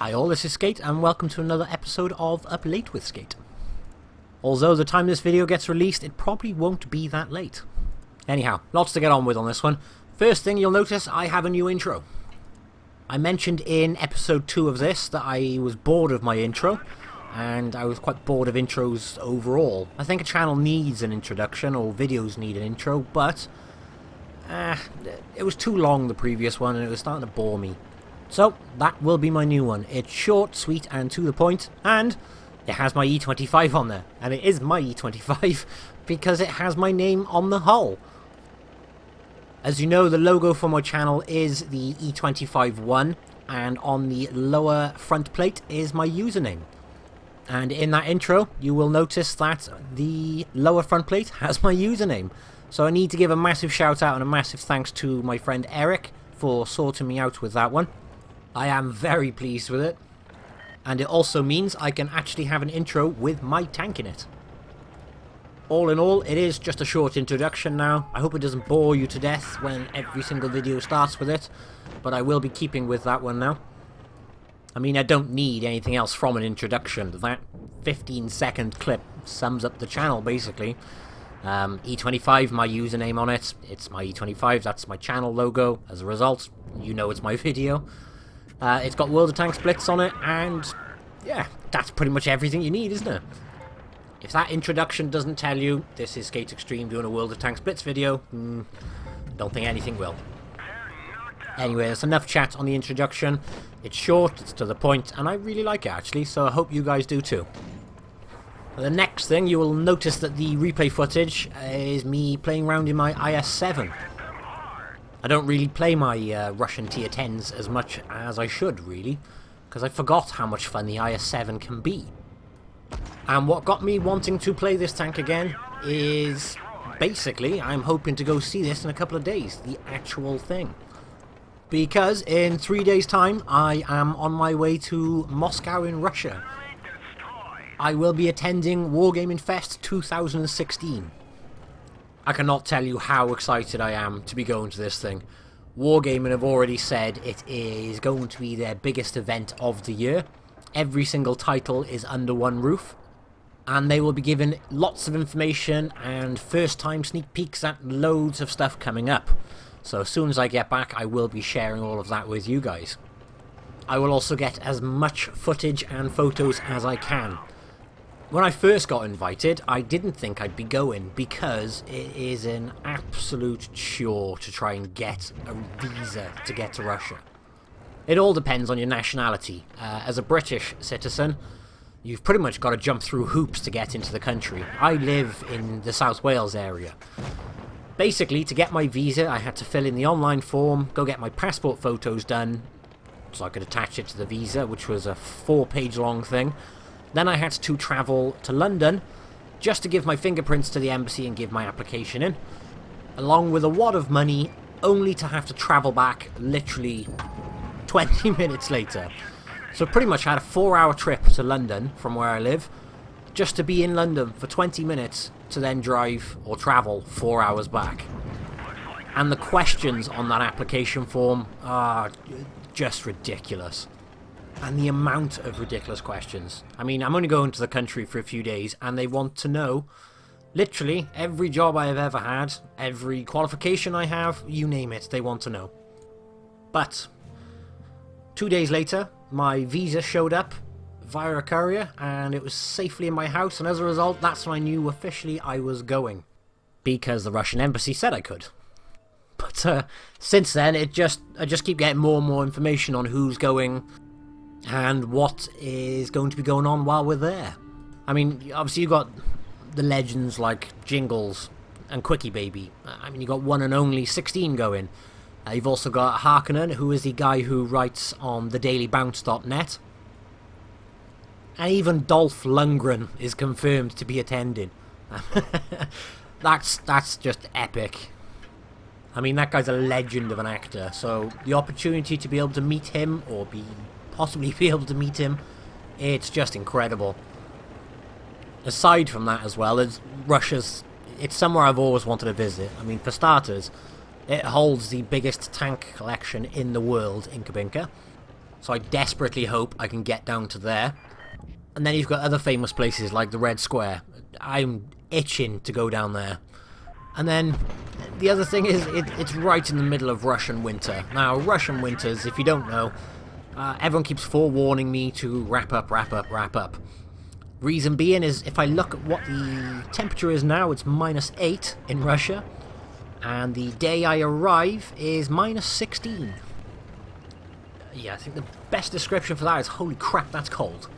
Hi all, this is Sk8 and welcome to another episode of Up Late with Sk8. Although the time this video gets released, it probably won't be that late. Anyhow, lots to get on with on this one. First thing you'll notice, I have a new intro. I mentioned in episode 2 of this that I was bored of my intro, and I was quite bored of intros overall. I think a channel needs an introduction, or videos need an intro, but it was too long, the previous one, and it was starting to bore me. So, that will be my new one. It's short, sweet, and to the point, and it has my E25 on there. And it is my E25 because it has my name on the hull. As you know, the logo for my channel is the E25-1, and on the lower front plate is my username. And in that intro, you will notice that the lower front plate has my username. So I need to give a massive shout out and a massive thanks to my friend Eric for sorting me out with that one. I am very pleased with it, and it also means I can actually have an intro with my tank in it. All in all, it is just a short introduction now. I hope it doesn't bore you to death when every single video starts with it, but I will be keeping with that one now. I mean, I don't need anything else from an introduction. That 15-second clip sums up the channel, basically. E25, my username on it. It's my E25, that's my channel logo. As a result, you know it's my video. It's got World of Tanks Blitz on it, and yeah, that's pretty much everything you need, isn't it? If that introduction doesn't tell you this is Sk8 Extreme doing a World of Tanks Blitz video, don't think anything will. Anyway, there's enough chat on the introduction. It's short, it's to the point, and I really like it actually, so I hope you guys do too. The next thing, you will notice that the replay footage is me playing around in my IS-7. I don't really play my Russian tier 10s as much as I should, really, because I forgot how much fun the IS-7 can be. And what got me wanting to play this tank again is, basically, I'm hoping to go see this in a couple of days, the actual thing. Because in 3 days' time, I am on my way to Moscow in Russia. I will be attending Wargamingfest 2016. I cannot tell you how excited I am to be going to this thing. Wargaming have already said it is going to be their biggest event of the year. Every single title is under one roof. And they will be giving lots of information and first time sneak peeks at loads of stuff coming up. So as soon as I get back, I will be sharing all of that with you guys. I will also get as much footage and photos as I can. When I first got invited, I didn't think I'd be going because it is an absolute chore to try and get a visa to get to Russia. It all depends on your nationality. As a British citizen, you've pretty much got to jump through hoops to get into the country. I live in the South Wales area. Basically, to get my visa, I had to fill in the online form, go get my passport photos done, so I could attach it to the visa, which was a 4-page long thing. Then I had to travel to London just to give my fingerprints to the embassy and give my application in, along with a wad of money, only to have to travel back literally 20 minutes later. So pretty much I had a 4-hour trip to London from where I live, just to be in London for 20 minutes to then drive or travel 4 hours back. And the questions on that application form are just ridiculous. And the amount of ridiculous questions. I mean, I'm only going to the country for a few days, and they want to know literally every job I have ever had, every qualification I have, you name it, they want to know. But 2 days later, my visa showed up via a courier, and it was safely in my house, and as a result, that's when I knew officially I was going. Because the Russian embassy said I could. But since then, I just keep getting more and more information on who's going and what is going to be going on while we're there. I mean, obviously you've got the legends like Jingles and Quickie Baby. I mean, you've got one and only 16 going. You've also got Harkonnen, who is the guy who writes on thedailybounce.net. And even Dolph Lundgren is confirmed to be attending. That's just epic. I mean, that guy's a legend of an actor, so the opportunity to be able to meet him, or possibly be able to meet him, it's just incredible. Aside from that as well, it's somewhere I've always wanted to visit. I mean, for starters, it holds the biggest tank collection in the world in Kabinka. So I desperately hope I can get down to there. And then you've got other famous places like the Red Square. I'm itching to go down there. And then the other thing is it's right in the middle of Russian winter. Now, Russian winters, if you don't know, everyone keeps forewarning me to wrap up, wrap up, wrap up. Reason being is, if I look at what the temperature is now, it's -8 in Russia. And the day I arrive is -16. Yeah, I think the best description for that is, holy crap, that's cold.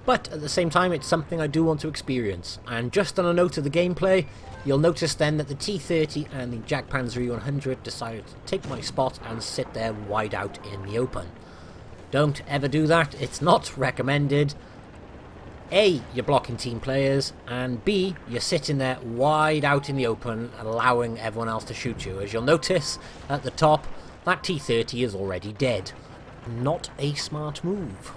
But at the same time, it's something I do want to experience. And just on a note of the gameplay, you'll notice then that the T-30 and the Jagdpanzer E-100 decided to take my spot and sit there wide out in the open. Don't ever do that, it's not recommended. A, you're blocking team players, and B, you're sitting there wide out in the open, allowing everyone else to shoot you. As you'll notice, at the top, that T-30 is already dead. Not a smart move.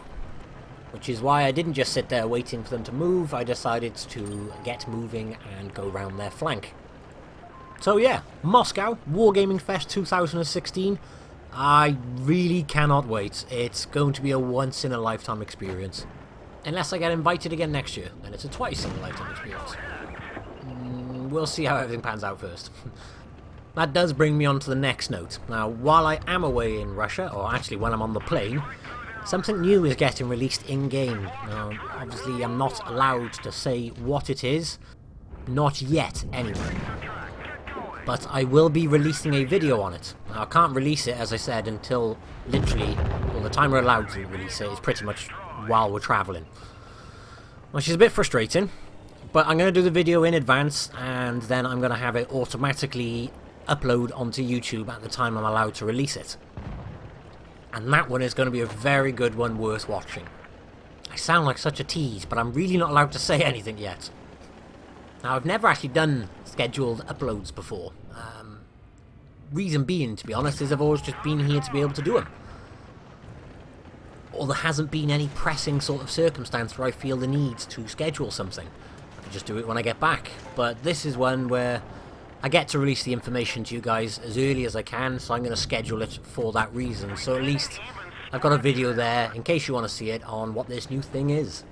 Which is why I didn't just sit there waiting for them to move, I decided to get moving and go round their flank. So yeah, Moscow, Wargamingfest 2016. I really cannot wait. It's going to be a once-in-a-lifetime experience. Unless I get invited again next year, then it's a twice-in-a-lifetime experience. We'll see how everything pans out first. That does bring me on to the next note. Now, while I am away in Russia, or actually when I'm on the plane, something new is getting released in-game. Now, obviously I'm not allowed to say what it is. Not yet, anyway. But I will be releasing a video on it. Now, I can't release it, as I said, until literally, well, the time we're allowed to release it is pretty much while we're travelling. Which is a bit frustrating, but I'm going to do the video in advance, and then I'm going to have it automatically upload onto YouTube at the time I'm allowed to release it. And that one is going to be a very good one, worth watching. I sound like such a tease, but I'm really not allowed to say anything yet. Now, I've never actually done scheduled uploads before. Reason being, to be honest, is I've always just been here to be able to do them. Or there hasn't been any pressing sort of circumstance where I feel the need to schedule something. I can just do it when I get back. But this is one where I get to release the information to you guys as early as I can, so I'm going to schedule it for that reason. So at least I've got a video there, in case you want to see it, on what this new thing is.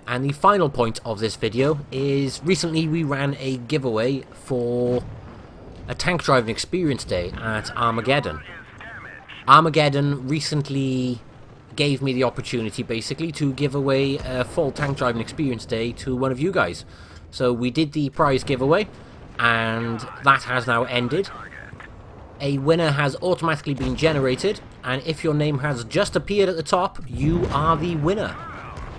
And the final point of this video is, recently we ran a giveaway for a tank driving experience day at Armourgeddon. Armourgeddon recently gave me the opportunity, basically, to give away a full tank driving experience day to one of you guys. So we did the prize giveaway, and that has now ended. A winner has automatically been generated, and if your name has just appeared at the top, you are the winner.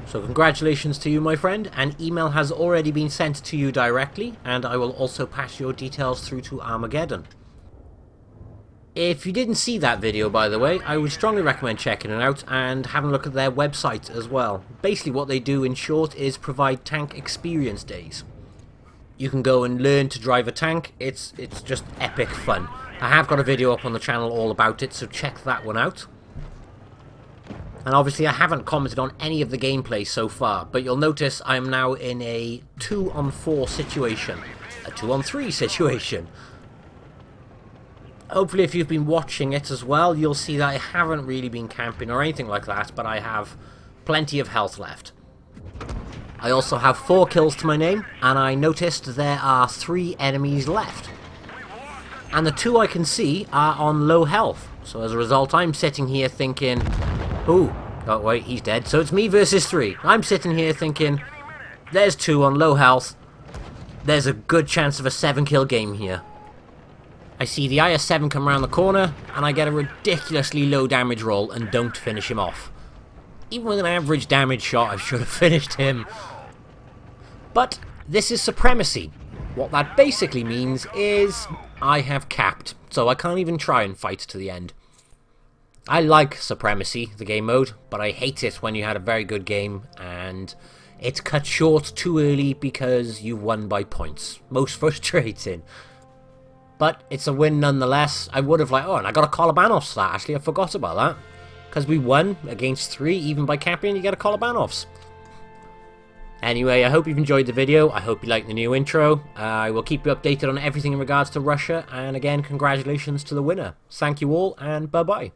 So congratulations to you, my friend. An email has already been sent to you directly, and I will also pass your details through to Armourgeddon. If you didn't see that video, by the way, I would strongly recommend checking it out and having a look at their website as well. Basically what they do, in short, is provide tank experience days. You can go and learn to drive a tank. It's just epic fun. I have got a video up on the channel all about it, so check that one out. And obviously I haven't commented on any of the gameplay so far, but you'll notice I'm now in a 2-on-4 situation. A 2-on-3 situation. Hopefully if you've been watching it as well, you'll see that I haven't really been camping or anything like that, but I have plenty of health left. I also have 4 kills to my name, and I noticed there are 3 enemies left. And the 2 I can see are on low health, so as a result I'm sitting here thinking, ooh, oh wait, he's dead, so it's me versus 3. I'm sitting here thinking, there's 2 on low health, there's a good chance of a 7-kill game here. I see the IS-7 come around the corner, and I get a ridiculously low damage roll and don't finish him off. Even with an average damage shot, I should have finished him. But this is supremacy. What that basically means is I have capped, so I can't even try and fight to the end. I like supremacy, the game mode, but I hate it when you had a very good game and it's cut short too early because you won by points. Most frustrating. But it's a win nonetheless. I would have oh, and I got a Kolobanovs for that, actually. I forgot about that. Because we won against 3, even by camping, you get a Kolobanovs. Anyway, I hope you've enjoyed the video. I hope you like the new intro. I will keep you updated on everything in regards to Russia. And again, congratulations to the winner. Thank you all, and bye-bye.